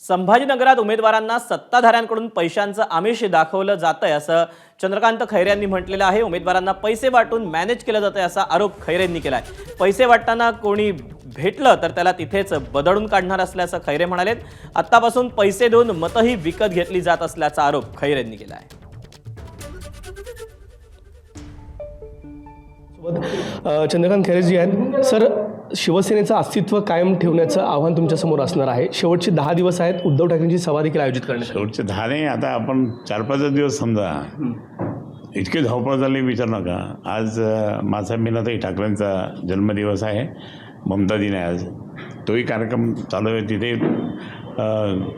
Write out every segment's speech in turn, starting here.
संभाजीनगरात उमेदवारांना सत्ताधाऱ्यांकडून पैशांचं आमिष दाखवलं जातंय असं चंद्रकांत खैरे यांनी म्हटलेलं आहे। उमेदवारांना पैसे वाटून मॅनेज केलं जातंय असा आरोप खैरेंनी केलाय। पैसे वाटताना कोणी भेटलं तर त्याला तिथेच बदडून काढणार असल्याचं खैरे म्हणालेत। आत्तापासून पैसे देऊन मतही विकत घेतली जात असल्याचा आरोप खैरेंनी केला आहे। चंद्रकांत खैरे जी आहेत सर, शिवसेनेचं अस्तित्व कायम ठेवण्याचं आव्हान तुमच्यासमोर असणार आहे। शेवटचे 10 दिवस आहेत, उद्धव ठाकरेंची सभा देखील आयोजित करण्यात आली। शेवटचे 10 नाही, आता आपण 4-5 दिवस समजा इतके धावपळ झाली विचार नका। आज माझा मीनाताई ठाकरेंचा जन्मदिवस आहे, ममता दिन आहे आज, तोही कार्यक्रम चालू आहे। तिथे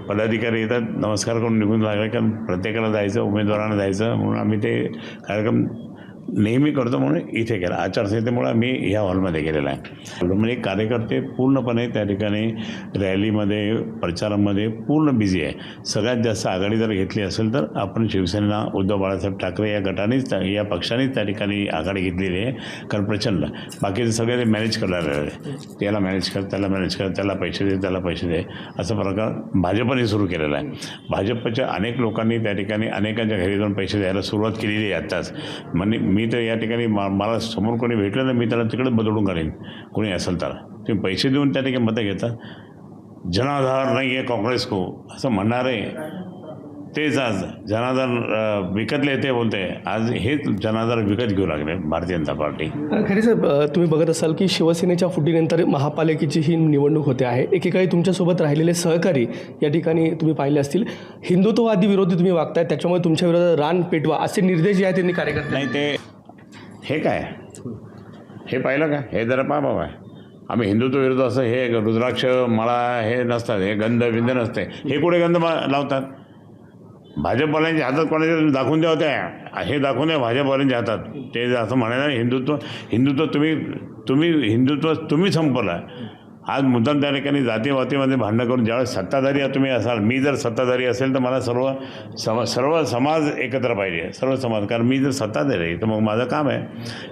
पदाधिकारी येतात, नमस्कार करून निघून लागले, कारण प्रत्येकाला जायचं, उमेदवारांना जायचं म्हणून आम्ही ते कार्यक्रम नेहमी करतो म्हणून इथे केला। आचारसंहितेमुळे आम्ही ह्या हॉलमध्ये गेलेला आहे। म्हणजे कार्यकर्ते पूर्णपणे त्या ठिकाणी रॅलीमध्ये, प्रचारामध्ये पूर्ण बिझी आहे। सगळ्यात जास्त आघाडी जर घेतली असेल तर आपण शिवसेना, उद्धव बाळासाहेब ठाकरे या गटानेच, या पक्षानेच त्या ठिकाणी आघाडी घेतलेली आहे। कारण प्रचंड बाकीचे सगळे ते मॅनेज करणार आहे, त्याला मॅनेज कर, त्याला मॅनेज कर, त्याला पैसे दे, त्याला पैसे दे, असा प्रकार भाजपने सुरू केलेला आहे। भाजपच्या अनेक लोकांनी त्या ठिकाणी अनेकांच्या घरी जाऊन पैसे द्यायला सुरुवात केलेली आहे आत्ताच। म्हणजे मी तर या ठिकाणी मला समोर कोणी भेटलं तर मी त्याला तिकडे बदलून काढेन, कोणी असेल तर। तुम्ही पैसे देऊन त्या ठिकाणी मतं घेता, जनाधार नाही आहे काँग्रेस को असं म्हणणारे तेच आज जनाधार विकतले ते बोलते, आज हेच जनाधार विकत घेऊ लागले भारतीय जनता पार्टी। खैरे साहेब, तुम्ही बघत असाल की शिवसेनेच्या फुटीनंतर महापालिकेची ही निवडणूक होते आहे। एकेकाळी तुमच्यासोबत राहिलेले सहकारी या ठिकाणी तुम्ही पाहिले असतील, हिंदुत्ववादी विरोधी तुम्ही वागताय, त्याच्यामुळे तुमच्या विरोधात रान पेटवा असे निर्देश जे आहेत त्यांनी कार्यकर्ते नाही ते हे काय हे पाहिलं का, हे जरा पहा बाबा, आम्ही हिंदुत्व विरोध असं हे रुद्राक्ष मला हे नसतात, हे गंध विंध नसते, हे कुठे गंध लावतात? भाजपवाल्यांच्या हातात कोणाच्या दाखवून द्या होत्या, हे दाखवून द्या भाजपवाल्यांच्या हातात। ते असं म्हणायला हिंदुत्व तुम्ही संपवला। आज मुद्दाम त्या ठिकाणी जातीवातीमध्ये भांडणं करून ज्यावेळेस सत्ताधारी तुम्ही असाल, मी जर सत्ताधारी असेल तर मला सर्व समाज एकत्र पाहिजे, सर्व समाज, कारण मी जर सत्ताधारी आहे तर मग माझं काम आहे,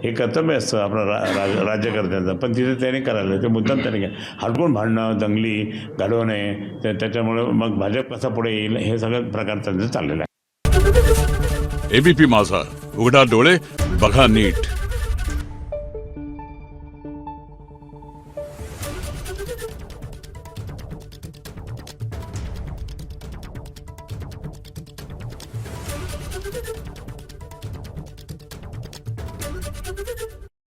हे कर्तव्य असतं आपलं राज्यकर्त्यांचं, पण तिथे त्याने करायला ते मुद्दाम त्याने हटकून भांडणं, दंगली घडवणे, त्याच्यामुळे मग भाजप कसा पुढे येईल हे सगळं प्रकार त्यांचं चाललेलं आहे। एबीपी माझा, उघडा डोळे बघा नीट।